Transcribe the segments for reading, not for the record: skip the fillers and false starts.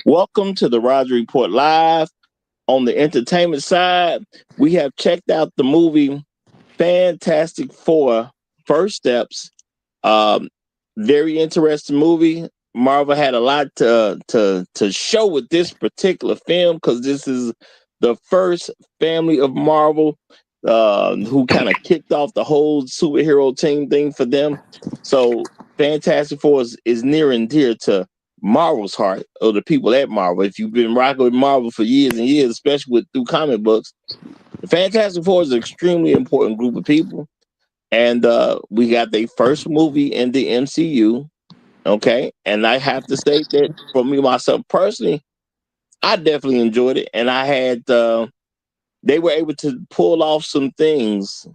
Welcome to the Roger Report Live. On the entertainment side, we have checked out the movie Fantastic Four First Steps. Um, Very interesting movie. Marvel had a lot to show with this particular film because this is the first family of Marvel who kind of kicked off the whole superhero team thing for them. So Fantastic Four is near and dear to Marvel's heart, or the people at Marvel. If you've been rocking with Marvel for years and years, especially through comic books, the Fantastic Four is an extremely important group of people. And we got their first movie in the MCU. Okay. And I have to say that for me, myself personally, I definitely enjoyed it. And I had, they were able to pull off some things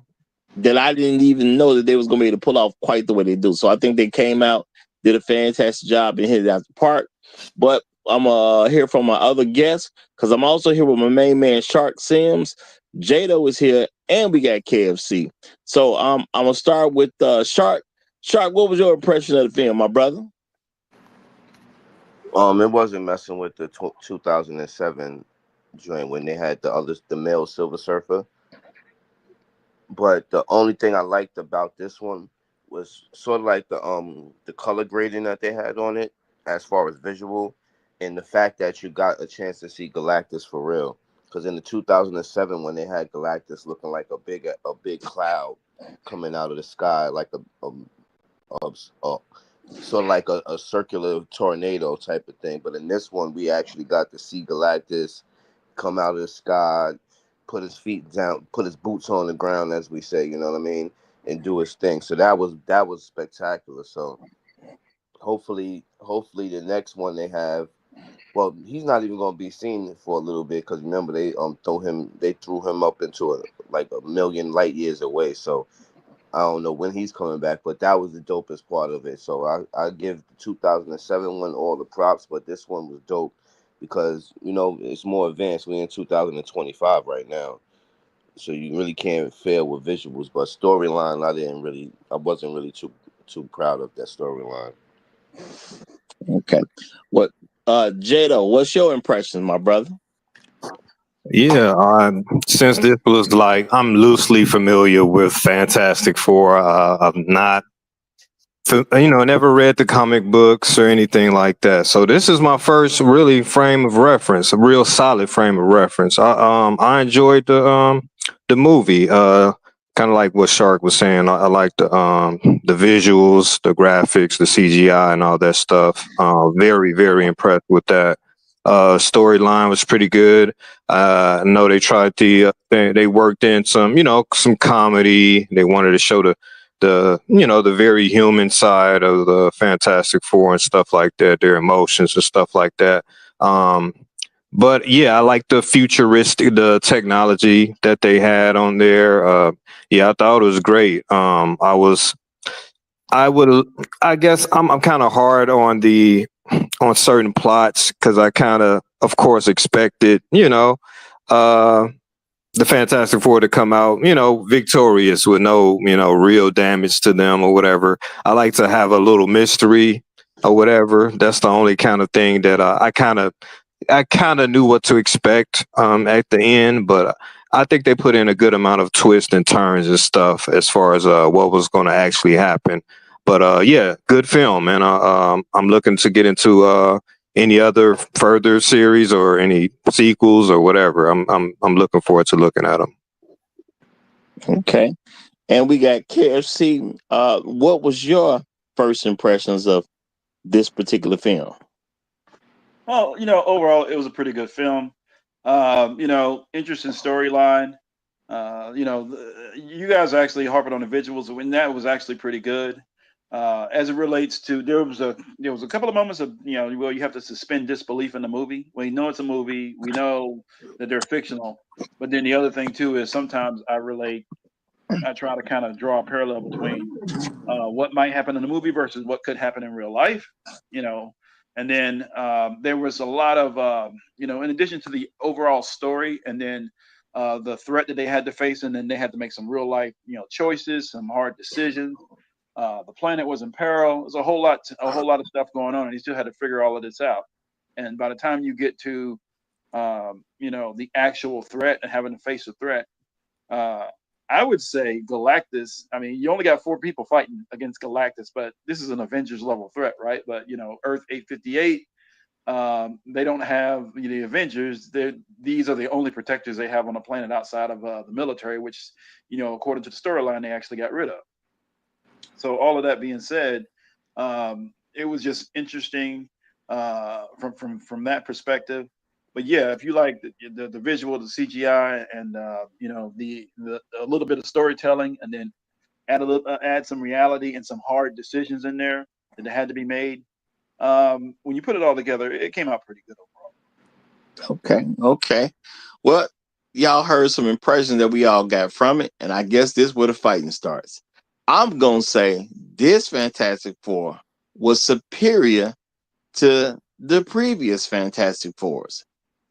that I didn't even know that they was going to be able to pull off quite the way they do. So I think they came out, did a fantastic job and hit it out the park. But I'm here from my other guests because I'm also here with my main man Shark Sims. Jado is here, and we got KFC. So I'm gonna start with Shark. Shark, what was your impression of the film, my brother? It wasn't messing with the 2007 joint when they had the male Silver Surfer. But the only thing I liked about this one was sort of like the color grading that they had on it, as far as visual, and the fact that you got a chance to see Galactus for real. Because in the 2007, when they had Galactus looking like a big cloud coming out of the sky, like a sort of like a circular tornado type of thing. But in this one, we actually got to see Galactus come out of the sky, put his feet down, put his boots on the ground, as we say. You know what I mean, and do his thing. So that was spectacular. So hopefully the next one they have. Well, he's not even going to be seen for a little bit because remember they threw him up into like a million light years away. So I don't know when he's coming back, but that was the dopest part of it. So I give the 2007 one all the props, but this one was dope because it's more advanced. We're in 2025 right now, so you really can't fail with visuals. But storyline, I wasn't really too proud of that storyline. Okay. What Jado, what's your impression, my brother? Yeah, since this was like I'm loosely familiar with Fantastic Four. I'm not, never read the comic books or anything like that. So this is my first really frame of reference, a real solid frame of reference. I enjoyed the movie. Kind of like what Shark was saying. I like the visuals, the graphics, the CGI, and all that stuff. Very very impressed with that. Storyline was pretty good. I know they tried they worked in some comedy. They wanted to show the very human side of the Fantastic Four and stuff like that, their emotions and stuff like that. Um, but yeah, I like the technology that they had on there. Yeah, I thought it was great. I would, I guess I'm kind of hard on certain plots because I kind of course, expected, uh, the Fantastic Four to come out, victorious with no, real damage to them or whatever. I like to have a little mystery or whatever. That's the only kind of thing that I kind of knew what to expect at the end, but I think they put in a good amount of twists and turns and stuff as far as what was going to actually happen. But yeah, good film, and I'm looking to get into any other further series or any sequels or whatever. I'm looking forward to looking at them. Okay. And we got KFC. What was your first impressions of this particular film? Well, overall, it was a pretty good film. Interesting storyline. You guys are actually harping on the visuals, and that was actually pretty good. As it relates to, there was a couple of moments of well, you have to suspend disbelief in the movie. We know it's a movie. We know that they're fictional, but then the other thing too is sometimes I try to kind of draw a parallel between what might happen in the movie versus what could happen in real life. You know, and then there was a lot of in addition to the overall story, and then the threat that they had to face, and then they had to make some real life choices, some hard decisions. The planet was in peril. There's a whole lot of stuff going on, and he still had to figure all of this out. And by the time you get to the actual threat and having to face a threat, uh, I would say Galactus. I mean, you only got 4 people fighting against Galactus, but this is an Avengers level threat, right? But Earth 858, they don't have the Avengers. These are the only protectors they have on the planet outside of the military, which according to the storyline, they actually got rid of. So all of that being said, it was just interesting from that perspective. But yeah, if you like the visual, the CGI, and the a little bit of storytelling, and then add some reality and some hard decisions in there that had to be made. When you put it all together, it came out pretty good overall. Okay. Well, y'all heard some impressions that we all got from it, and I guess this where the fighting starts. I'm gonna say this Fantastic Four was superior to the previous Fantastic Fours.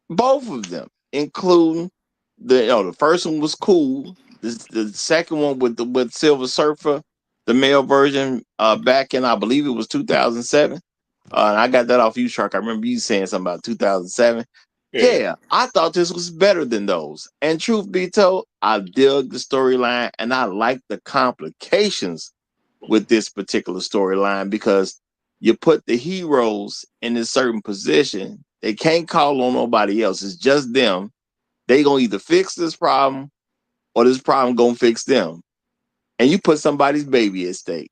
Both of them, including the first one was cool. The second one with Silver Surfer, the male version, back in, I believe it was 2007. And I got that off you, Shark. I remember you saying something about 2007. Yeah, I thought this was better than those. And truth be told, I dug the storyline and I like the complications with this particular storyline because you put the heroes in a certain position. They can't call on nobody else. It's just them. They gonna either fix this problem or this problem gonna fix them. And you put somebody's baby at stake.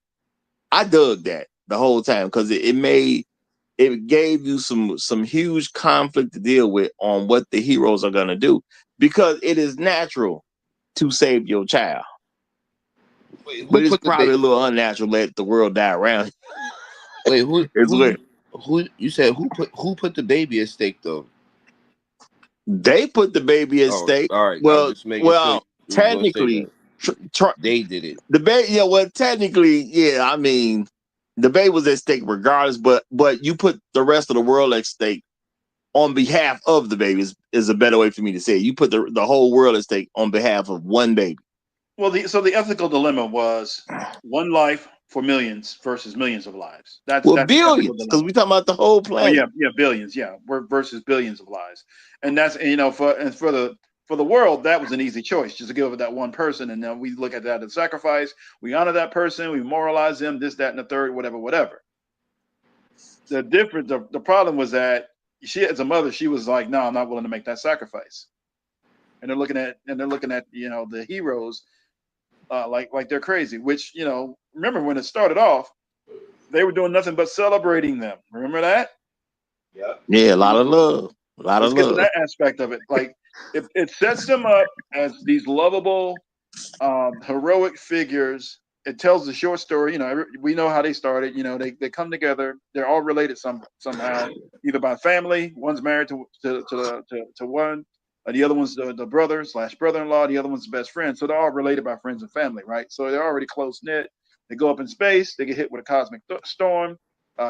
I dug that the whole time because it gave you some huge conflict to deal with on what the heroes are gonna do because it is natural to save your child. Wait, who But it's put the probably baby? a little unnatural to let the world die around. Wait, who It's who weird. you who you said who put the baby at stake though? They put the baby at Oh, stake. all right. I was Well, just making sure well, you was gonna say technically, that tr- tr- they did it. the baby. Yeah, well, technically, yeah. I mean, the baby was at stake regardless. But you put the rest of the world at stake on behalf of the baby is a better way for me to say it. You put the whole world at stake on behalf of one baby. Well, the ethical dilemma was one life for millions versus millions of lives. That's Well, that's the ethical billions, because dilemma. we talking about the whole Oh yeah, planet. yeah, billions, yeah, versus billions of lives, and that's for the world that was an easy choice, just to give it that one person, and then we look at that as sacrifice. We honor that person, we moralize them, this, that, and the third, whatever, whatever. The problem was that she, as a mother, she was like, no, I'm not willing to make that sacrifice. And they're looking at the heroes like they're crazy. Which remember when it started off, they were doing nothing but celebrating them. Remember that? Yeah, a lot of love, a lot of Let's get to love. that aspect of it. Like it sets them up as these lovable, heroic figures. It tells the short story. We know how they started. They come together. They're all related somehow, either by family. One's married to one. The other one's the brother slash brother-in-law. The other one's the best friend. So they're all related by friends and family, right? So they're already close knit. They go up in space. They get hit with a cosmic storm.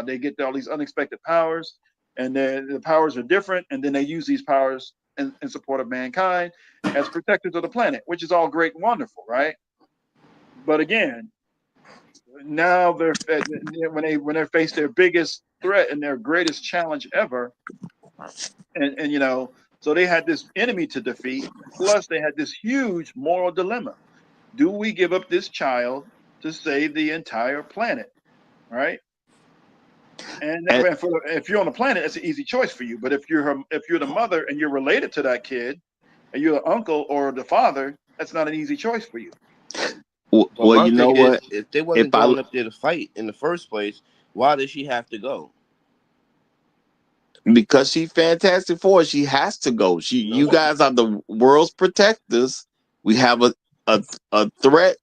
They get all these unexpected powers, and then the powers are different. And then they use these powers in support of mankind as protectors of the planet, which is all great and wonderful, right? But again, now when they face their biggest threat and their greatest challenge ever, and so they had this enemy to defeat. Plus, they had this huge moral dilemma: do we give up this child to save the entire planet? Right? And And if you're on the planet, it's an easy choice for you. But if you're the mother and you're related to that kid, and you're the uncle or the father, that's not an easy choice for you. But well, my you know thing is, what? if they If wasn't I going up there to fight in the first place, why did she have to go? Because she's Fantastic Four, she has to go. You No, guys are the world's protectors. We have a a threat,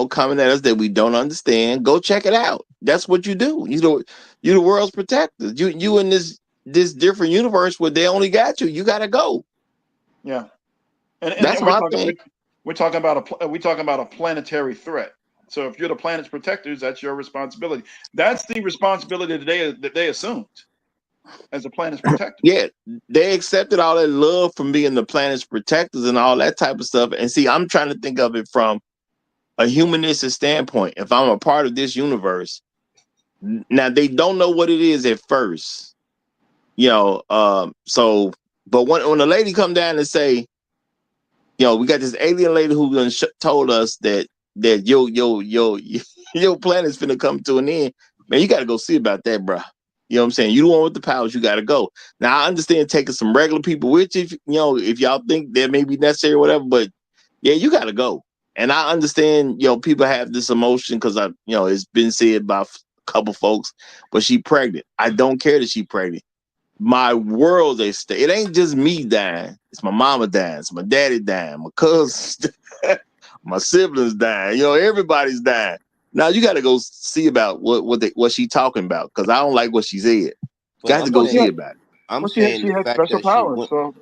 coming at us that we don't understand. Go check it out. That's what you do. You the world's protectors. You in this different universe where they only got you. You gotta go. Yeah, and That's we're my talking thing. we're talking about a planetary threat. So if you're the planet's protectors, that's your responsibility. That's the responsibility that they assumed as the planet's protectors. Yeah, they accepted all that love from being the planet's protectors and all that type of stuff. And see, I'm trying to think of it from a humanistic standpoint. If I'm a part of this universe, now they don't know what it is at first, So, but when the lady come down and say, we got this alien lady who done told us that your planet's finna come to an end. Man, you got to go see about that, bro. You know what I'm saying? You the one with the powers. You got to go. Now I understand taking some regular people with you, if y'all think that may be necessary or whatever. But yeah, you got to go. And I understand, people have this emotion because it's been said by a couple folks, but she pregnant. I don't care that she pregnant. My world they stay. It ain't just me dying. It's my mama dying. It's my daddy dying. My cousins, my siblings dying. Everybody's dying. Now you got to go see about what she talking about because I don't like what she said. But Got to I'm go see saying, about it. I'm Well, saying she the has fact special that she powers, went. so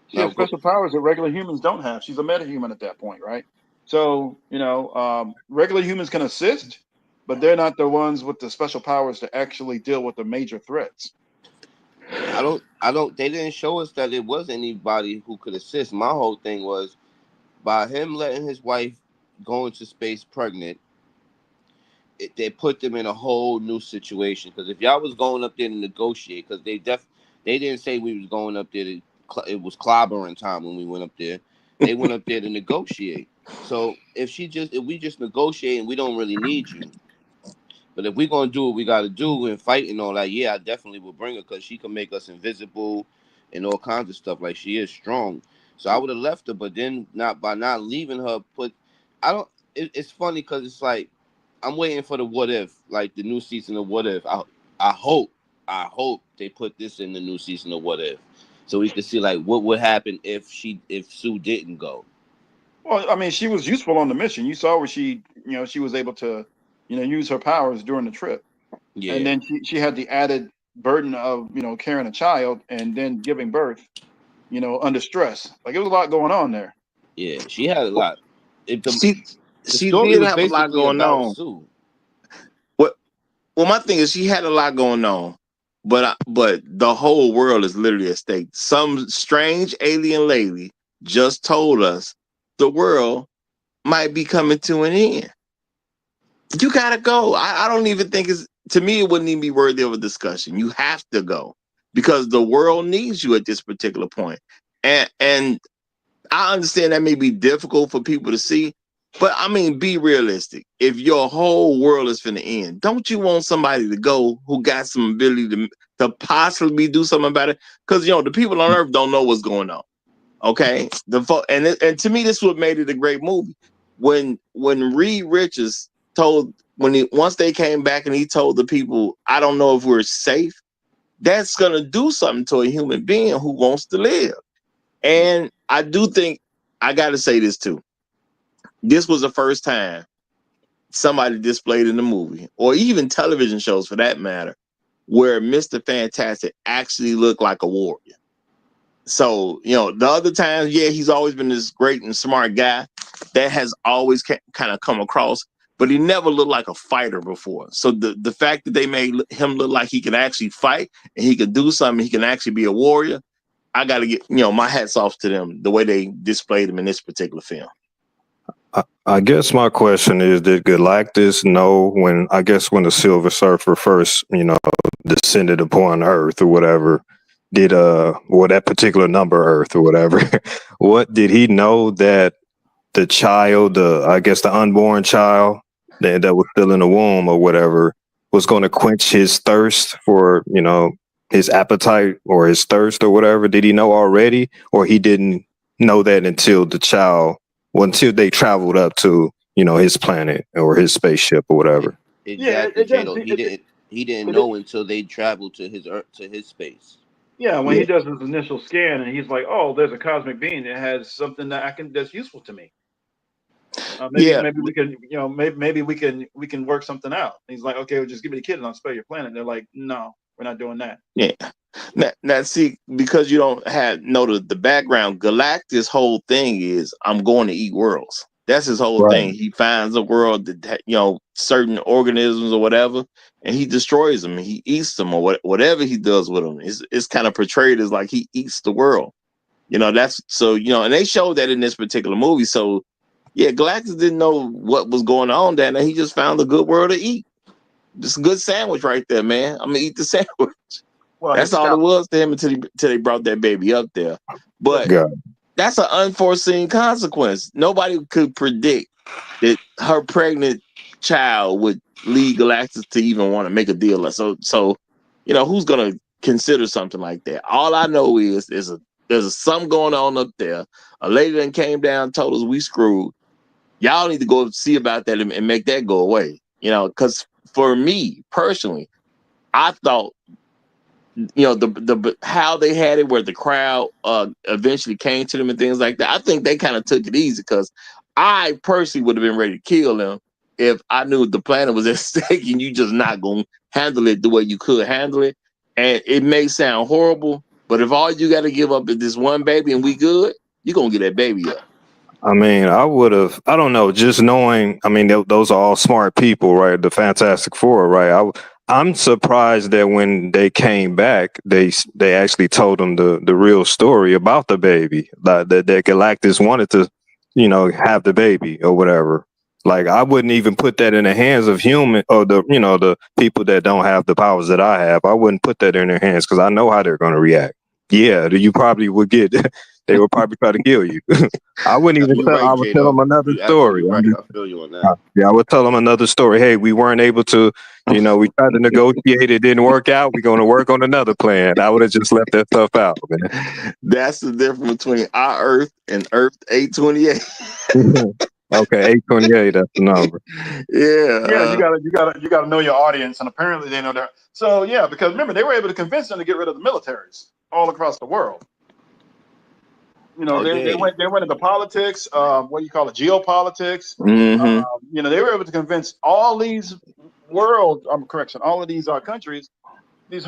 she Now has go. special powers that regular humans don't have. She's a metahuman at that point, right? So regular humans can assist, but they're not the ones with the special powers to actually deal with the major threats. I don't. They didn't show us that it was anybody who could assist. My whole thing was by him letting his wife go into space pregnant. They put them in a whole new situation. Because if y'all was going up there to negotiate, because they didn't say we was going up there to. It was clobbering time when we went up there. They went up there to negotiate. So if we just negotiate and we don't really need you, but if we're gonna do what we gotta do and fight and all that, yeah, I definitely will bring her because she can make us invisible and all kinds of stuff. Like she is strong. So I would have left her, but then not leaving her. I don't. It's funny because it's like I'm waiting for the what if, like the new season of What If. I hope they put this in the new season of What If, so we could see like what would happen if Sue didn't go. Well, I mean, she was useful on the mission. You saw where she was able to, use her powers during the trip, and Yeah, then she had the added burden of carrying a child and then giving birth, under stress. Like it was a lot going on there. yeah, she had a lot. If She the she story did was have a lot basically going about on. Sue. What Well, my thing is she had a lot going on, but the whole world is literally at stake. Some strange alien lady just told us the world might be coming to an end. You gotta go. I don't even think it's to me. It wouldn't even be worthy of a discussion. You have to go because the world needs you at this particular point. And I understand that may be difficult for people to see, but I mean, be realistic. If your whole world is finna end, don't you want somebody to go who got some ability to possibly do something about it? Because the people on Earth don't know what's going on. Okay, and to me, this what made it a great movie. When Reed Richards told once they came back and he told the people, "I don't know if we're safe." That's gonna do something to a human being who wants to live. And I do think I got to say this too. This was the first time somebody displayed in the movie, or even television shows for that matter, where Mr. Fantastic actually looked like a warrior. So, the other times, yeah, he's always been this great and smart guy that has always kind of come across, but he never looked like a fighter before. So the fact that they made him look like he can actually fight and he can do something, he can actually be a warrior. I got to get, my hats off to them the way they displayed him in this particular film. I guess my question is, did Galactus know when the Silver Surfer first, descended upon Earth or whatever, did that particular number Earth or whatever, what did he know that the child, the unborn child that was still in the womb or whatever, was going to quench his thirst for, his appetite or his thirst or whatever? Did he know already, or he didn't know that until they traveled up to, his planet or his spaceship or whatever? Yeah, Exactly, does. Jado. He didn't It, know until they traveled to his Earth, to his space. yeah, when he Yeah, does his initial scan and he's like, "Oh, there's a cosmic being that has something that's useful to me. Maybe yeah, maybe we can maybe we can work something out." And he's like, "Okay, well, just give me the kid and I'll spare your planet." And they're like, "No, we're not doing that." yeah. Now, see, because you don't have know the background, Galactus' whole thing is I'm going to eat worlds. That's his whole Right. thing. He finds a world that certain organisms or whatever, and he destroys them. And he eats them or whatever he does with them. It's kind of portrayed as like he eats the world. That's so and they showed that in this particular movie. So yeah, Galactus didn't know what was going on down there. He just found a good world to eat. Just a good sandwich right there, man. I'm gonna eat the sandwich. Well, That's his all it scalp. was to him until they brought that baby up there. But God. that's an unforeseen consequence. Nobody could predict that her pregnant child would lead Galactus to even want to make a deal. So who's gonna consider something like that? All I know is there's something going on up there. A lady that came down told us we screwed. Y'all need to go see about that and make that go away. Because for me personally, I thought the how they had it where the crowd eventually came to them and things like that. I think they kind of took it easy because I personally would have been ready to kill them if I knew the planet was at stake and you just not gonna handle it the way you could handle it. And it may sound horrible, but if all you got to give up is this one baby and we good, you're gonna get that baby up. I mean, I don't know, just knowing, I mean, those are all smart people, right? The Fantastic Four, right? I'm surprised that when they came back, they actually told them the real story about the baby, like that Galactus wanted to, have the baby or whatever. Like, I wouldn't even put that in the hands of human or the people that don't have the powers that I have. I wouldn't put that in their hands because I know how they're going to react. Yeah, you probably would get. They would probably try to kill you. I wouldn't even You're tell. right, I would tell Jado. them another You're story. absolutely right. I feel you on that. Yeah, I would tell them another story. Hey, we weren't able to, we tried to negotiate. It didn't work out. We're going to work on another plan. I would have just left that stuff out, man. That's the difference between our Earth and Earth 828. Okay, 828. That's the number. Yeah. Yeah, you gotta know your audience, and apparently they know that. So yeah, because remember they were able to convince them to get rid of the militaries all across the world. Oh They yeah. went into politics. What do you call it? Geopolitics. Mm-hmm. They were able to convince all these all of these countries, these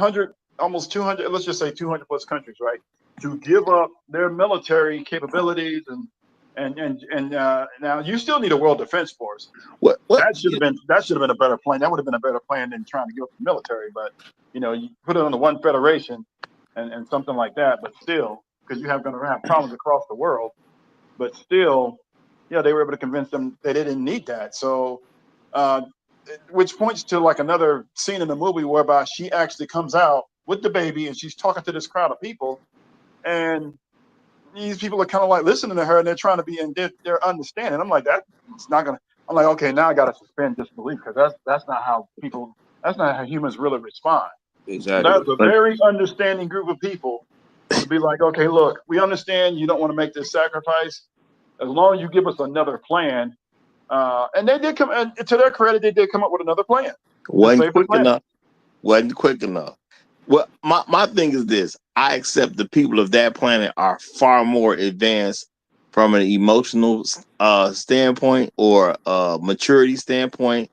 almost 200, let's just say 200 plus countries, right, to give up their military capabilities and now you still need a world defense force. What? That should have been a better plan. That would have been a better plan than trying to give up the military. But you put it on the one federation and something like that. But still, because you have going to have problems across the world. But still, they were able to convince them that they didn't need that. So, uh, which points to like another scene in the movie whereby she actually comes out with the baby and she's talking to this crowd of people, and these people are kind of like listening to her and they're trying to be in they're understanding. I'm like, that's not gonna. I'm like, okay, now I got to suspend disbelief because that's not how humans really respond. So Exactly. that's a very understanding group of people to be like, okay, look, we understand you don't want to make this sacrifice as long as you give us another plan. And they did come, and to their credit, they did come up with another plan to Wasn't save the quick planet. enough. Wasn't quick enough. Well, my thing is this: I accept the people of that planet are far more advanced from an emotional standpoint or maturity standpoint.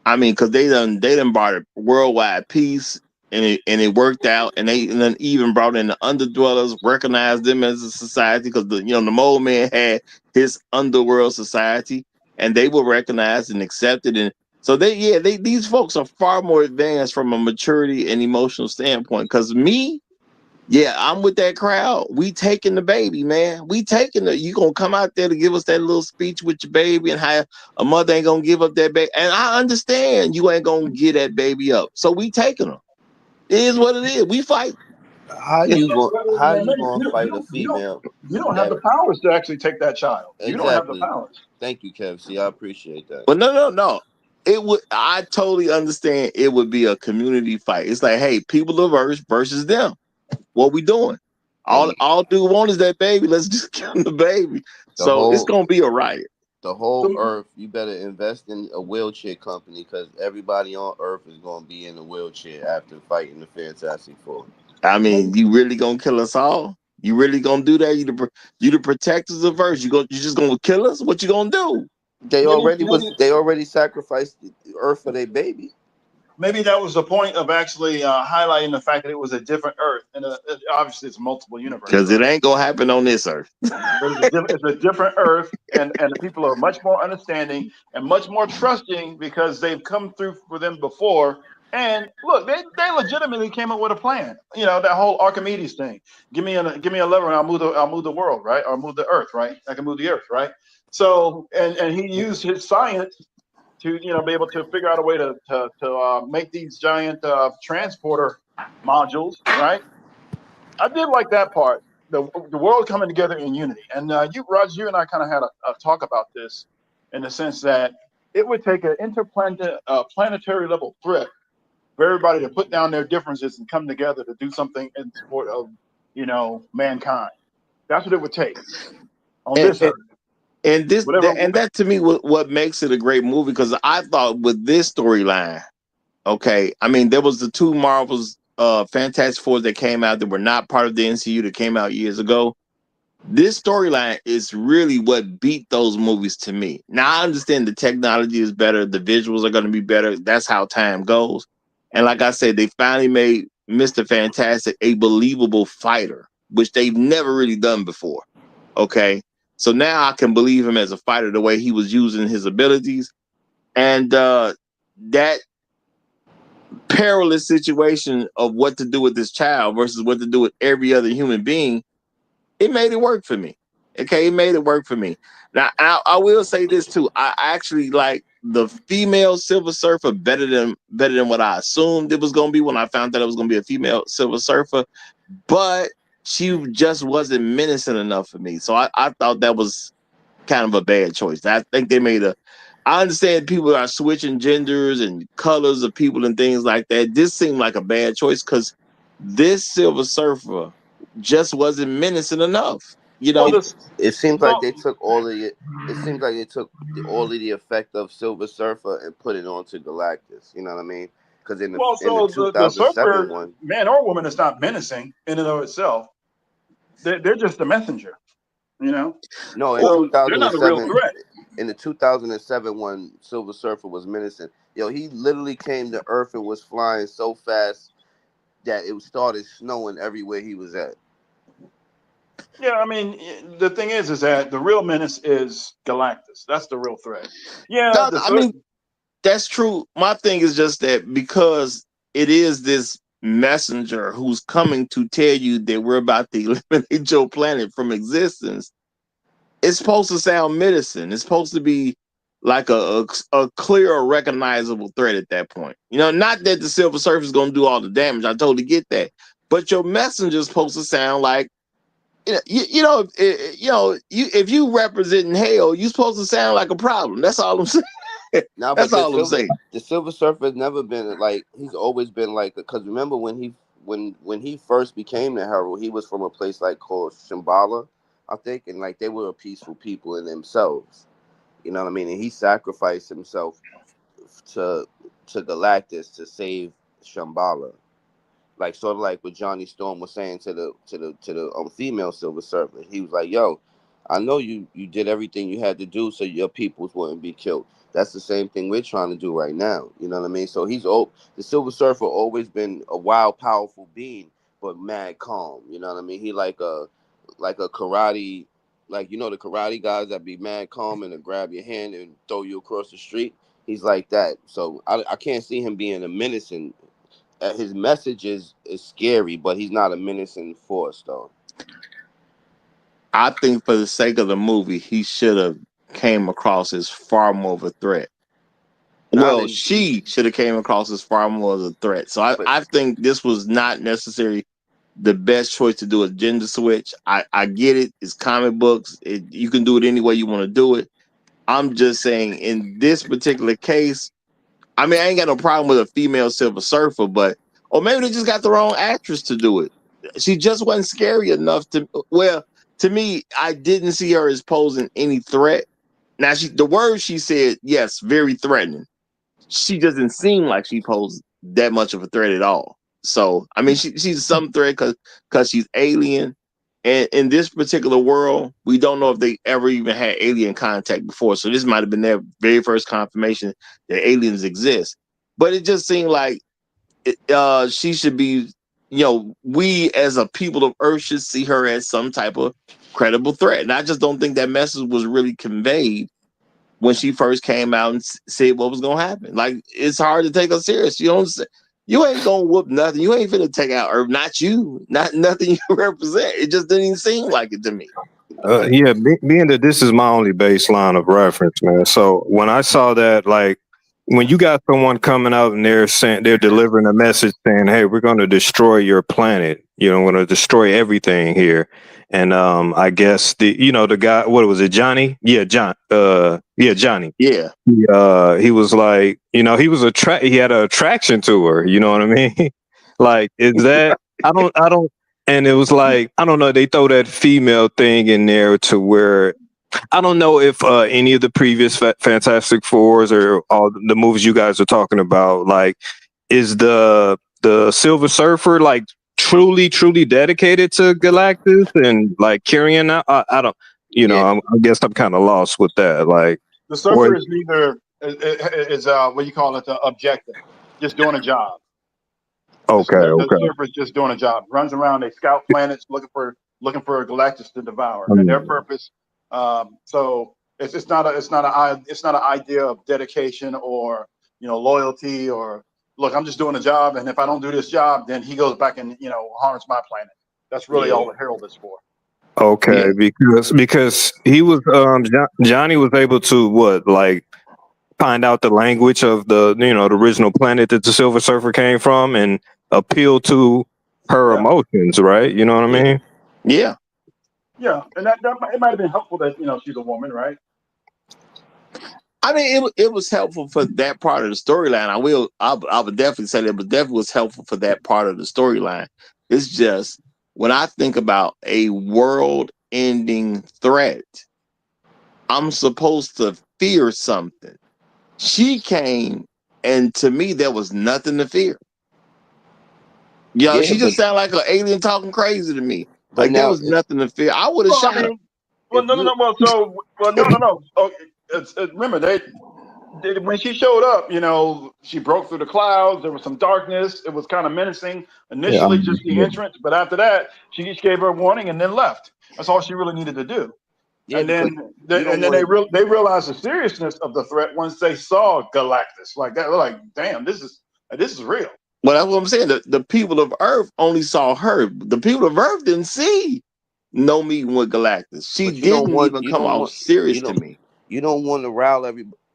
I mean, because they done brought a worldwide peace, and it worked out, and they then even brought in the underdwellers, recognized them as a society because the mole man had his underworld society, and they were recognized and accepted, and so these folks are far more advanced from a maturity and emotional standpoint. Because me, yeah, I'm with that crowd. We taking the baby, man. We taking it. You gonna come out there to give us that little speech with your baby and how a mother ain't gonna give up that baby. And I understand you ain't gonna get that baby up. So we taking them. It is what it is. We fight. How you going? How Man, you man, going to fight a female you don't have that the powers to actually take that child. You don't have the exactly? powers. Thank you, Kev. See, I appreciate that. But no. It would. I totally understand. It would be a community fight. It's like, hey, people of Earth versus them. What we doing? And All dude want is that baby. Let's just kill the baby. the So it's whole gonna be a riot. the whole So, Earth, you better invest in a wheelchair company because everybody on Earth is going to be in a wheelchair after fighting the Fantastic Four. I mean, you really gonna kill us all? You really gonna do that? You the protectors of Earth. You just gonna kill us? What you gonna do? They already sacrificed the Earth for their baby. maybe that was the point of actually highlighting the fact that it was a different Earth, and obviously it's multiple universes, Because it right? ain't gonna happen on this Earth. But it's a different Earth, and the people are much more understanding and much more trusting because they've come through for them before. And look, they legitimately came up with a plan. That whole Archimedes thing. Give me a lever and I'll move the world, right? Or move the Earth, right? I can move the Earth, right? So and he used his science to be able to figure out a way to make these giant transporter modules, right? I did like that part. The world coming together in unity. And Roger, you and I kind of had a talk about this in the sense that it would take an planetary level threat for everybody to put down their differences and come together to do something in support of, mankind. That's what it would take on And, this earth. and this Whatever. and that to me what makes it a great movie, because I thought with this storyline, okay, I mean there was the two Marvels Fantastic Fours that came out that were not part of the MCU that came out years ago. This storyline is really what beat those movies to me. Now I understand the technology is better, the visuals are going to be better. That's how time goes. And like I said, they finally made Mr. Fantastic a believable fighter, which they've never really done before. Okay. So now I can believe him as a fighter the way he was using his abilities. And that perilous situation of what to do with this child versus what to do with every other human being, it made it work for me. Okay, it made it work for me. Now, I will say this too. I actually like the female Silver Surfer better than what I assumed it was going to be when I found out it was going to be a female Silver Surfer. But she just wasn't menacing enough for me. So I thought that was kind of a bad choice. I think they made a. I understand people are switching genders and colors of people and things like that. This seemed like a bad choice because this Silver Surfer just wasn't menacing enough. Well, It seems like well, they took all of it. It seems like they took all of the effect of Silver Surfer and put it onto Galactus. You know what I mean? Because in the so the 2007 Surfer, one, man or woman, is not menacing in and of itself. They're just a messenger, you know. no, in So they're not a real 2007, threat. in the 2007 one, Silver Surfer was menacing. Yo, he literally came to Earth and was flying so fast that it started snowing everywhere he was at. Yeah, I mean, the thing is that the real menace is Galactus. That's the real threat. Yeah, No, I mean that's true. My thing is just that because it is this messenger who's coming to tell you that we're about to eliminate your planet from existence, it's supposed to sound medicine. It's supposed to be like a clear or recognizable threat at that point. Not that the Silver Surfer is going to do all the damage. I totally get that. But your messenger is supposed to sound like, if you representing hell, you're supposed to sound like a problem. That's all I'm saying. Now, That's but all I'm saying. the Silver Surfer has never been like, he's always been like, because remember when he first became the Herald, he was from a place like called Shambhala, I think, and like they were a peaceful people in themselves. You know what I mean? And he sacrificed himself to Galactus to save Shambhala. Like sort of like what Johnny Storm was saying to the female Silver Surfer. He was like, "Yo, I know you did everything you had to do so your peoples wouldn't be killed. That's the same thing we're trying to do right now. You know what I mean? So the Silver Surfer always been a wild, powerful being, but mad calm. You know what I mean? He like a karate, like the karate guys that be mad calm and to grab your hand and throw you across the street. He's like that. So I can't see him being a menacing. His message is scary, but he's not a menacing force, though. I think for the sake of the movie, he should have came across as far more of a threat. Now Well, they, she should have came across as far more of a threat. So but I think this was not necessarily the best choice to do a gender switch. I get it. It's comic books. You can do it any way you want to do it. I'm just saying in this particular case, I mean, I ain't got no problem with a female Silver Surfer, but or maybe they just got the wrong actress to do it. She just wasn't scary enough to. Well, to me, I didn't see her as posing any threat. Now, the words she said, yes, very threatening. She doesn't seem like she posed that much of a threat at all. So, I mean, she's some threat because she's alien. And in this particular world, we don't know if they ever even had alien contact before. So this might have been their very first confirmation that aliens exist. But it just seemed like she should be, we as a people of Earth should see her as some type of credible threat. And I just don't think that message was really conveyed when she first came out and said what was going to happen. Like, it's hard to take her serious. You ain't going to whoop nothing. You ain't finna take out Earth. Not you. Not nothing you represent. It just didn't even seem like it to me. Yeah, being that this is my only baseline of reference, man. So when I saw that, like, when you got someone coming out and they're delivering a message saying, "Hey, we're going to destroy your planet. We're going to destroy everything here." And I guess the guy, what was it, Johnny? Yeah, Johnny. Yeah. He was like, he had an attraction to her. You know what I mean? Like, is that? I don't. And it was like, I don't know. They throw that female thing in there to where I don't know if any of the previous Fantastic Fours or all the movies you guys are talking about, like, is the Silver Surfer like truly dedicated to Galactus and like carrying out? I don't, Yeah. I guess I'm kind of lost with that. Like, The or surfer is neither is what you call it, the objective, just doing a job. The okay. surfer is just doing a job. Runs around, they scout planets looking for Galactus to devour. And their Mm. purpose. So it's not an idea of dedication or loyalty or look. I'm just doing a job, and if I don't do this job, then he goes back and harms my planet. That's really Yeah. all the Herald is for. Okay, Yeah. because he was Johnny was able to find out the language of the original planet that the Silver Surfer came from and appeal to her Yeah, emotions, right? You know what I Yeah. mean? Yeah. yeah, and that it might have been helpful that she's a woman, right? I mean, it was helpful for that part of the storyline. I would definitely say that, but definitely was helpful for that part of the storyline. It's just when I think about a world-ending threat, I'm supposed to fear something. She came, and to me, there was nothing to fear. Yeah, She just sounded like an alien talking crazy to me. but Like there now was nothing to fear. I would have Well, I shot her. mean, well, if no, no, you no. No. Remember, when she showed up, she broke through the clouds. There was some darkness. It was kind of menacing Yeah. initially, just the entrance. But after that, she just gave her a warning and then left. That's all she really needed to do. yeah, And because then, you don't they want they realized the seriousness of the threat once they saw Galactus like that. They're like, damn, this is real. Well, that's what I'm saying. The people of Earth only saw her. The people of Earth didn't see no meeting with Galactus. She but you don't didn't want even you come don't off want serious you to don't me. you don't want to rile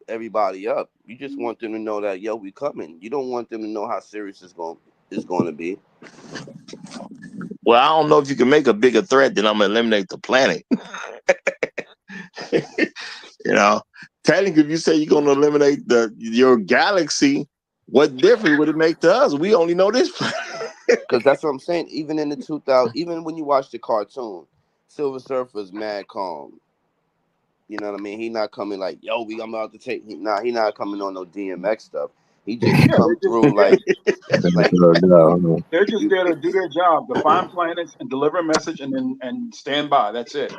everybody up. You just want them to know that yo, we coming. You don't want them to know how serious it's going to be. Well, I don't know if you can make a bigger threat than I'm gonna eliminate the planet. you know, Technically, if you say you're gonna eliminate your galaxy, what difference would it make to us? We only know this planet. Because that's what I'm saying. Even in the 2000, even when you watch the cartoon, Silver Surfer's mad calm. You know what I mean? He not coming like, yo, I'm about to take. He not coming on no DMX stuff. He just Yeah, come through like they're just you there to do their job, to find planets and deliver a message, and then stand by. That's it.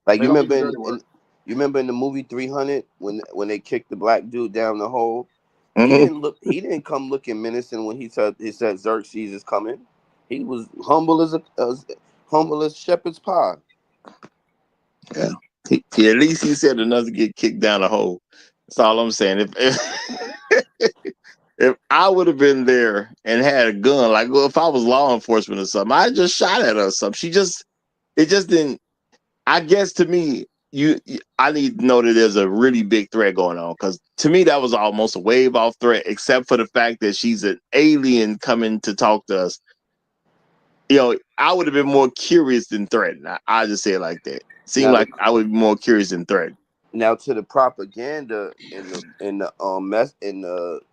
like They you don't do remember the dirty work. you remember in the movie 300 when they kicked the black dude down the hole. He Mhm. didn't look. He didn't come looking menacing when he said Xerxes is coming. He was humble as humble as shepherd's pie. Yeah. At least he said enough to get kicked down the hole. That's all I'm saying. If I would have been there and had a gun, like well, if I was law enforcement or something, I just shot at her or something. It just didn't. I guess to me, I need to know that there's a really big threat going on because to me that was almost a wave off threat, except for the fact that she's an alien coming to talk to us. I would have been more curious than threatened. I just say it like that. Seemed Now the like I would be more curious than threatened. Now to the propaganda in the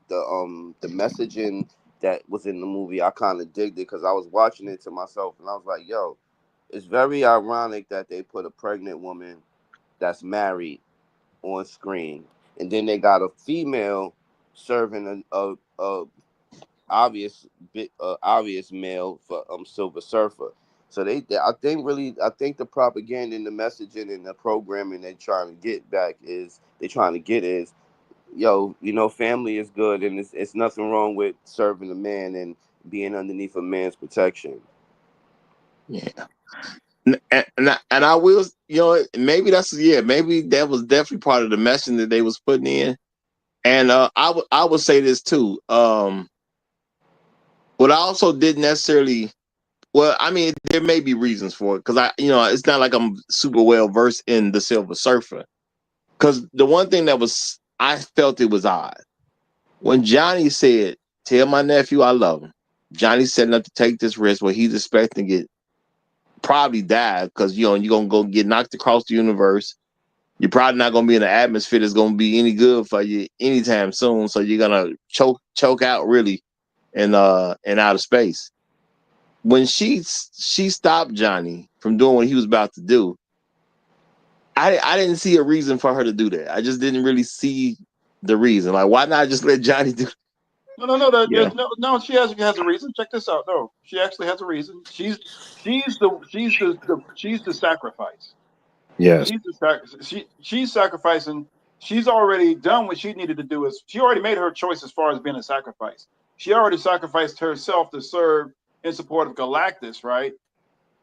the messaging that was in the movie, I kind of digged it because I was watching it to myself and I was like, yo, it's very ironic that they put a pregnant woman that's married on screen, and then they got a female serving a obvious male for Silver Surfer. So I think the propaganda and the messaging and the programming they're trying to get is yo, family is good and it's nothing wrong with serving a man and being underneath a man's protection. Yeah, and I will, maybe maybe that was definitely part of the messaging that they was putting in. And I would say this too. What I also didn't necessarily. Well, I mean, there may be reasons for it because it's not like I'm super well versed in the Silver Surfer. Because the one thing I felt it was odd. When Johnny said, "Tell my nephew I love him," Johnny setting up to take this risk where he's expecting to get probably die because you're gonna go get knocked across the universe. You're probably not gonna be in an atmosphere that's gonna be any good for you anytime soon. So you're gonna choke out really in outer space. When she stopped Johnny from doing what he was about to do, I didn't see a reason for her to do that. I just didn't really see the reason. Like, why not just let Johnny do? There's no. She has a reason. Check this out. No, she actually has a reason. She's the sacrifice. Yes. She's sacrificing. She's already done what she needed to do. Is she already made her choice as far as being a sacrifice? She already sacrificed herself to serve in support of Galactus, right?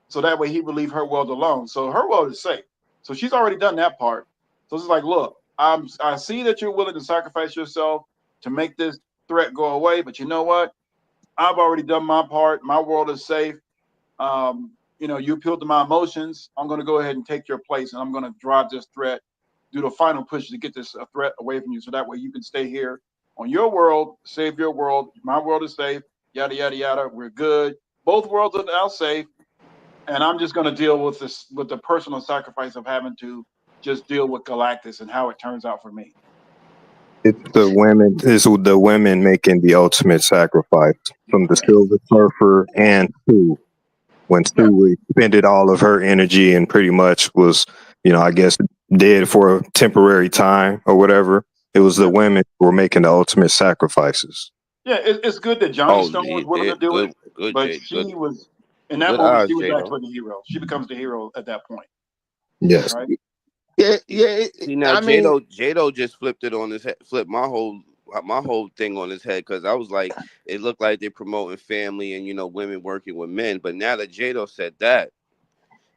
So that way he would leave her world alone. So her world is safe. So she's already done that part. So it's like, look, I see that you're willing to sacrifice yourself to make this threat go away, but you know what? I've already done my part. My world is safe. You appealed to my emotions. I'm going to go ahead and take your place, and I'm going to drive this threat, do the final push to get this threat away from you, so that way you can stay here on your world, save your world. My world is safe. Yada yada yada. We're good. Both worlds are now safe, and I'm just going to deal with the personal sacrifice of having to just deal with Galactus and how it turns out for me. It's the women. It's the women making the ultimate sacrifice from the Silver Surfer and Sue. When Sue expended all of her energy and pretty much was, I guess, dead for a temporary time or whatever. It was the women who were making the ultimate sacrifices. Yeah, it's good that Johnny Stone was willing to do it, good, but Jay, she was in that good moment. eyes, She was Jado. actually the hero. She becomes the hero at that point. Yes. Right? Yeah. See now, Jado just flipped it on his head, flipped my whole thing on his head because I was like, it looked like they're promoting family and women working with men. But now that Jado said that,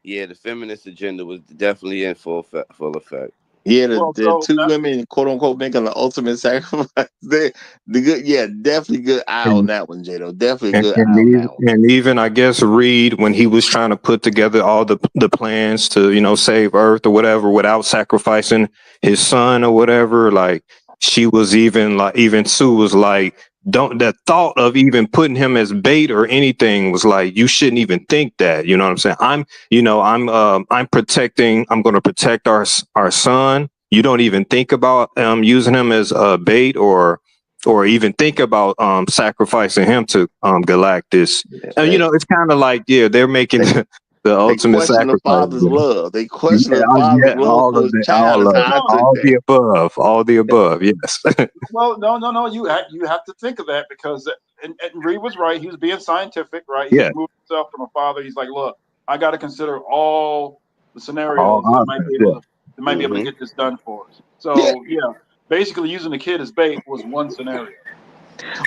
yeah, the feminist agenda was definitely in full effect. Yeah, the two women, quote unquote, making the ultimate sacrifice. Definitely good eye on that one, Jado. Definitely good eye on that one. And even I guess Reed, when he was trying to put together all the plans to save Earth or whatever without sacrificing his son or whatever, like she was even Sue was like, don't the thought of even putting him as bait or anything was like, you shouldn't even think that. You know what I'm saying? I'm protecting. I'm going to protect our son. You don't even think about using him as a bait or even think about sacrificing him to Galactus. It's kind of like they're making the ultimate question sacrifice. The father's love. They question the father's love all for of his the, child. all the above. Yes. Well, no. You have to think of that because and Reed was right. He was being scientific, right? Yeah. He moved himself from a father. He's like, look, I got to consider all the scenarios that might be able to get this done for us. So basically using the kid as bait was one scenario.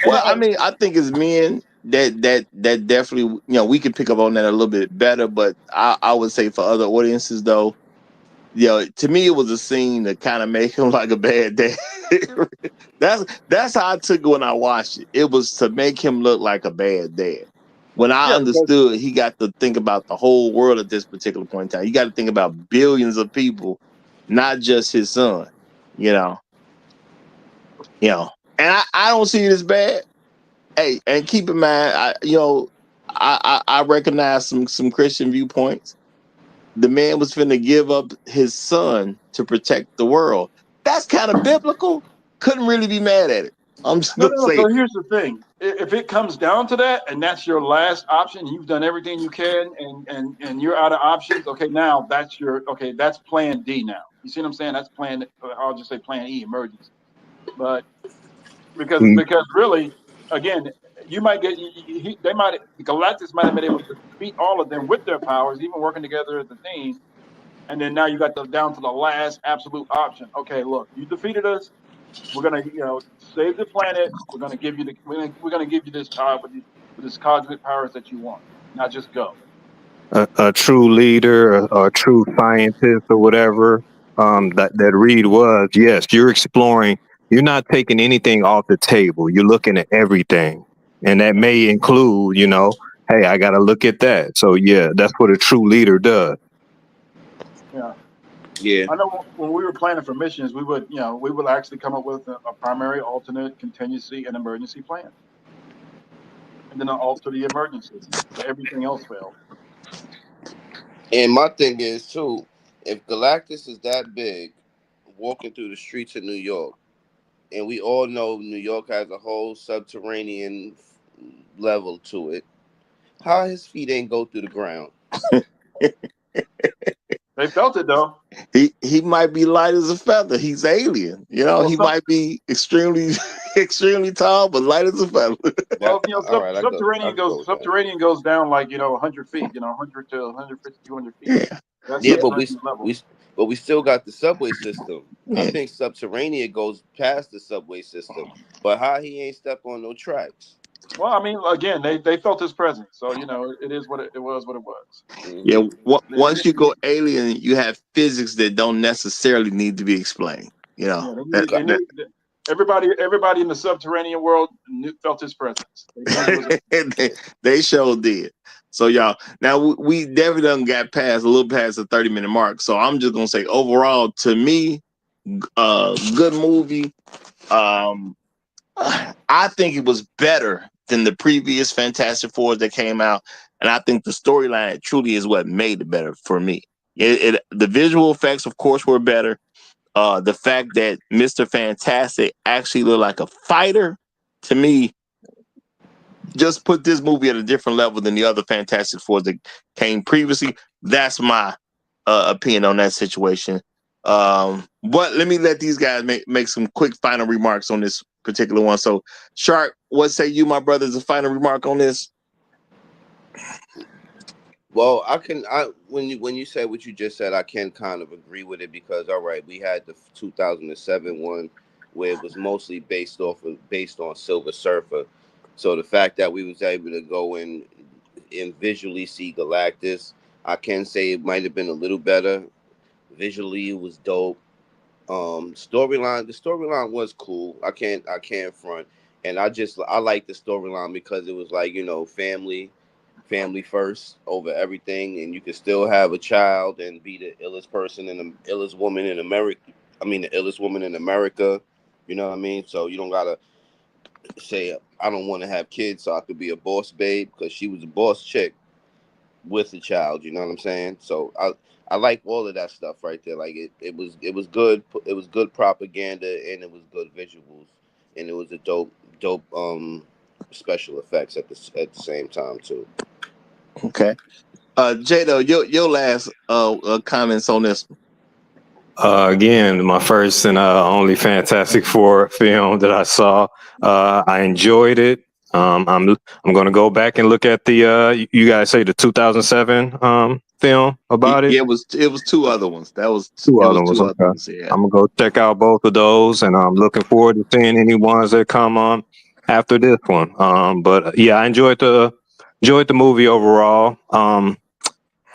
Well, I think as men that definitely we can pick up on that a little bit better, but I would say for other audiences though, to me it was a scene to kind of make him like a bad dad. that's how I took it when I watched it. It was to make him look like a bad dad. When I understood he got to think about the whole world at this particular point in time. He got to think about billions of people, not just his son. And I don't see it as bad. Hey, and keep in mind, I recognize some Christian viewpoints. The man was finna give up his son to protect the world. That's kind of biblical. Couldn't really be mad at it. I'm just gonna say. So here's the thing: if it comes down to that, and that's your last option, you've done everything you can, and you're out of options. Okay, now that's Plan D. Now you see what I'm saying? That's Plan. I'll just say Plan E, emergency. But because really, again, you might get Galactus might have been able to defeat all of them with their powers, even working together as a team. And then now you got down to the last absolute option. Okay, look, you defeated us. We're gonna, save the planet. We're gonna give you this power with this cosmic powers that you want. Now just go. A true leader, a true scientist, or whatever that Reed was. Yes, you're exploring. You're not taking anything off the table. You're looking at everything, and that may include, hey, I got to look at that. So yeah, that's what a true leader does. Yeah. Yeah. I know when we were planning for missions, we would actually come up with a primary, alternate, contingency, and emergency plan, and then alter the emergency. But everything else failed. And my thing is too, if Galactus is that big, walking through the streets of New York, and we all know New York has a whole subterranean level to it, how his feet ain't go through the ground? They felt it though. He might be light as a feather. He's alien. You know, Well, he some might be extremely extremely tall, but light as a feather. That well, all right? I subterranean could go with that. down like 100 feet. 100 to 150, 200 feet. Yeah, That's Yeah, yeah, subterranean level. we still got the subway system. I yeah. think subterranean goes past the subway system, but how he ain't step on no tracks? Well, I mean, again, they felt his presence, so it is it was what it was. Yeah, Hmm. They once you needed, go alien, you have physics that don't necessarily need to be explained. You know yeah, that, they that knew everybody in the subterranean world felt his presence. They knew he was a they sure did. So y'all, now we definitely done got past a little past the 30-minute mark. So I'm just gonna say overall, to me, good movie. Um, I think it was better than the previous Fantastic Fours that came out, and I think the storyline truly is what made it better for me. The visual effects, of course, were better. The fact that Mr. Fantastic actually looked like a fighter, to me, just put this movie at a different level than the other Fantastic Fours that came previously. That's my opinion on that situation. But let me let these guys make some quick final remarks on this particular one. So, Shark, what say you, my brother, as a final remark on this? Well, I when you say what you just said, I can kind of agree with it because all right, we had the 2007 one where it was mostly based on Silver Surfer. So the fact that we was able to go in and visually see Galactus, I can say it might have been a little better. Visually, it was dope. The storyline was cool. I can't front, and I like the storyline because it was like family first over everything, and you can still have a child and be the illest person and the illest woman in America. I mean, the illest woman in America. You know what I mean? So you don't gotta say I don't want to have kids, so I could be a boss babe because she was a boss chick with the child. You know what I'm saying? So I like all of that stuff right there. Like it was good. It was good propaganda and it was good visuals and it was a dope special effects at the same time too. Okay. Jado, your last comments on this one. Again, my first and only Fantastic Four film that I saw. I enjoyed it. I'm going to go back and look at the you guys say the 2007 film about it. Yeah, it was two other ones. Two It was other ones. two other Okay. ones. Yeah. I'm gonna go check out both of those, and I'm looking forward to seeing any ones that come on after this one. But yeah, I enjoyed the movie overall.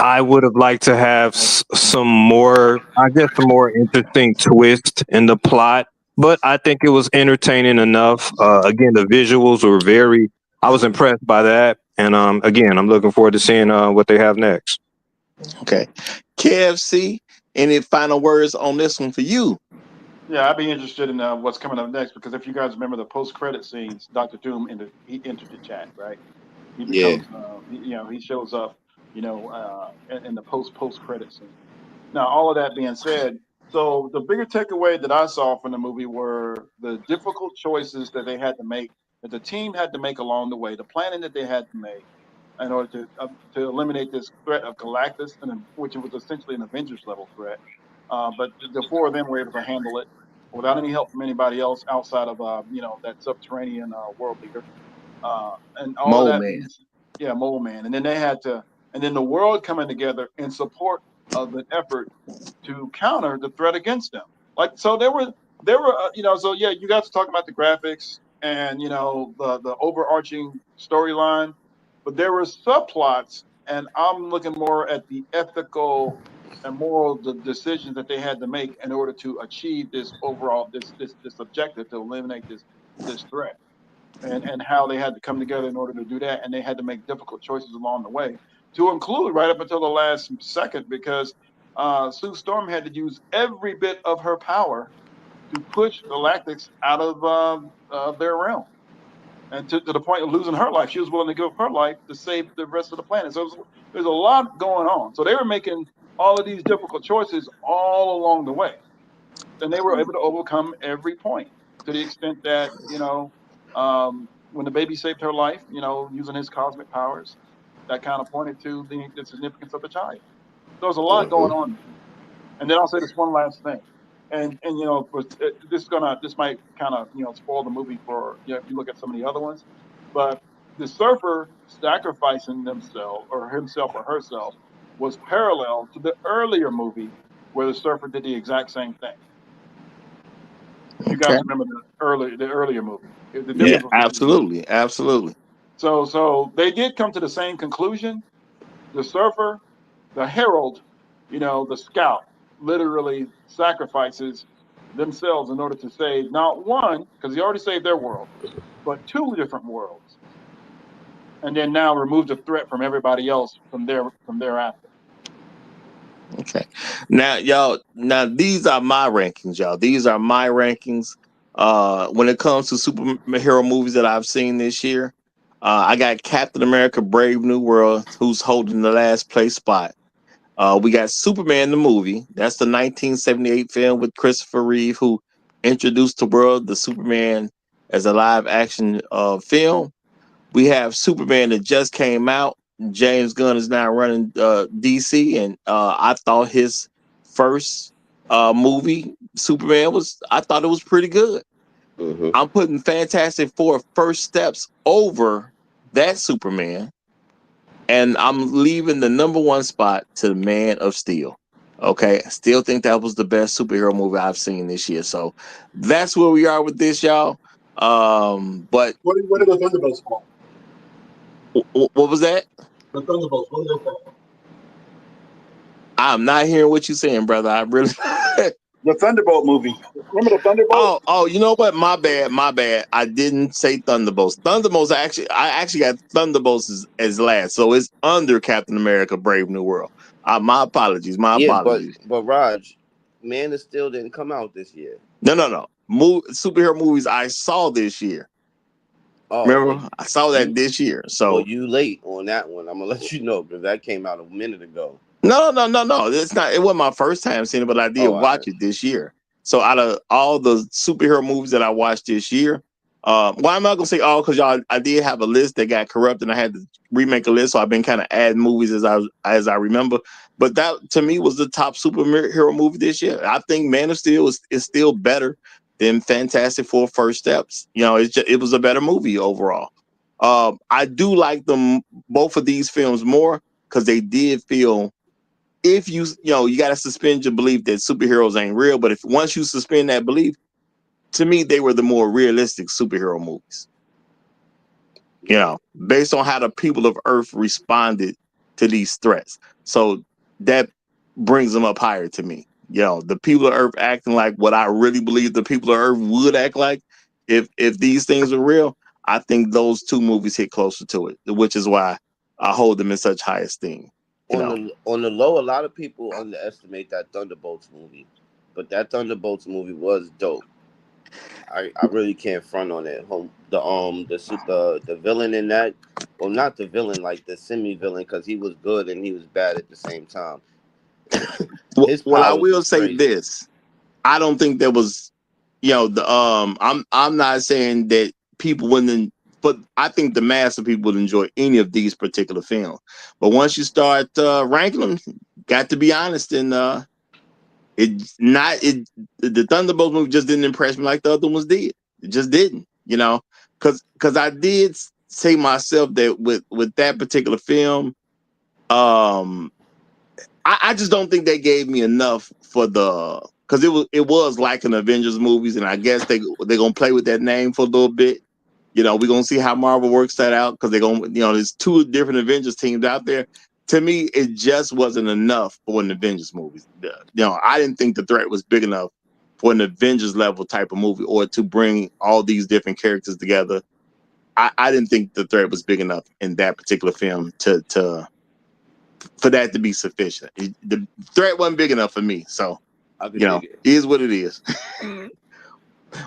I would have liked to have some more, I guess, some more interesting twist in the plot, but I think it was entertaining enough. Again, the visuals were very, I was impressed by that. And again, I'm looking forward to seeing what they have next. Okay. KFC, any final words on this one for you? Yeah, I'd be interested in what's coming up next because if you guys remember the post-credit scenes, Doctor Doom he entered the chat, right? He Yeah. becomes, he shows up, in the post-credit scene. Now, all of that being said, so the bigger takeaway that I saw from the movie were the difficult choices that they had to make, that the team had to make along the way, the planning that they had to make in order to eliminate this threat of Galactus, which was essentially an Avengers level threat. But the four of them were able to handle it without any help from anybody else outside of that subterranean world leader. And all of Mole that Man. being, yeah, Mole Man, and then and then the world coming together in support of an effort to counter the threat against them. Like so, there were so yeah, you guys are talking about the graphics and the overarching storyline, but there were subplots, and I'm looking more at the ethical and moral decisions that they had to make in order to achieve this overall this objective to eliminate this threat and how they had to come together in order to do that, and they had to make difficult choices along the way, to include right up until the last second, because Sue Storm had to use every bit of her power to push Galactics out of their realm, and to the point of losing her life. She was willing to give up her life to save the rest of the planet. So there's a lot going on. So they were making all of these difficult choices all along the way, and they were able to overcome every point to the extent that when the baby saved her life, using his cosmic powers, that kind of pointed to the significance of the child. So there's a lot going on there. And then I'll say this one last thing, and this might kind of spoil the movie for if you look at some of the other ones, but the surfer sacrificing themselves or himself or herself was parallel to the earlier movie where the surfer did the exact same thing. If you guys Okay. remember the earlier movie, the Yeah, difference was absolutely, absolutely. so they did come to the same conclusion. The surfer, the herald, the scout, literally sacrifices themselves in order to save not one, because he already saved their world, but two different worlds, and then now remove the threat from everybody else from thereafter. Okay. Now, y'all, now these are my rankings, y'all. These are my rankings. When it comes to superhero movies that I've seen this year, I got Captain America Brave New World, who's holding the last place spot. We got Superman the movie. That's the 1978 film with Christopher Reeve, who introduced the world the Superman as a live action film. We have Superman that just came out. James Gunn is now running DC, and I thought his first movie, Superman, I thought it was pretty good. Mm-hmm. I'm putting Fantastic Four First Steps over that Superman, and I'm leaving the number one spot to Man of Steel. Okay, I still think that was the best superhero movie I've seen this year. So that's where we are with this, y'all. But What are the Thunderbolts called? what was that? The Thunderbolts. What are they called? I'm not hearing what you're saying, brother. I really. The Thunderbolt movie. Remember the Thunderbolt? Oh, you know what? My bad, my bad. I didn't say Thunderbolts. Thunderbolts, I actually got Thunderbolts as last, so it's under Captain America: Brave New World. My apologies, my Yeah, but apologies. but Raj, Man of Steel didn't come out this year. No. Superhero movies I saw this year. Oh well, Remember, I saw that you this year. well So you late on that one. I'm gonna let you know because that came out a minute ago. no. It's not. It wasn't my first time seeing it, but I did Oh, all watch right. it this year. So out of all the superhero movies that I watched this year, well, I'm not gonna say all because y'all. I did have a list that got corrupted, and I had to remake a list. So I've been kind of adding movies as I remember. But that to me was the top superhero movie this year. I think Man of Steel is still better than Fantastic Four First Steps. It was a better movie overall. I do like them both of these films more because they did feel if you got to suspend your belief that superheroes ain't real, but if once you suspend that belief, to me they were the more realistic superhero movies. Yeah. Based on how the people of Earth responded to these threats, so that brings them up higher to me. The people of Earth acting like what I really believe the people of Earth would act like if these things are real. I think those two movies hit closer to it, which is why I hold them in such high esteem. You know. On the low, a lot of people underestimate that Thunderbolts movie, but that Thunderbolts movie was dope. I really can't front on it. The villain in that, well, not the villain, like the semi villain, because he was good and he was bad at the same time. His Well, I powers will was say crazy. this. I don't think there was, I'm not saying that people wouldn't, but I think the mass of people would enjoy any of these particular films. But once you start ranking them, got to be honest, and the Thunderbolts movie just didn't impress me like the other ones did. It just didn't, because I did say myself that with that particular film, um, I just don't think they gave me enough for because it was like an Avengers movies, and I guess they're gonna play with that name for a little bit. We're gonna see how Marvel works that out because they're gonna there's two different Avengers teams out there. To me, it just wasn't enough for an Avengers movie. I didn't think the threat was big enough for an Avengers level type of movie or to bring all these different characters together. I didn't think the threat was big enough in that particular film to for that to be sufficient. The threat wasn't big enough for me, so it is what it is.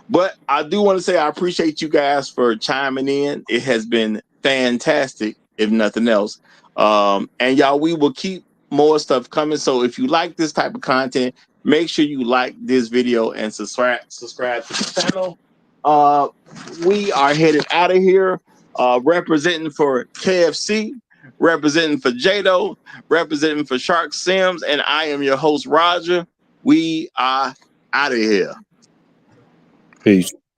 But I do want to say I appreciate you guys for chiming in. It has been fantastic, if nothing else. And y'all, we will keep more stuff coming. So if you like this type of content, make sure you like this video and subscribe to the channel. We are headed out of here, representing for KFC, representing for Jado, representing for Shark Sims, and I am your host, Roger. We are out of here. Peace.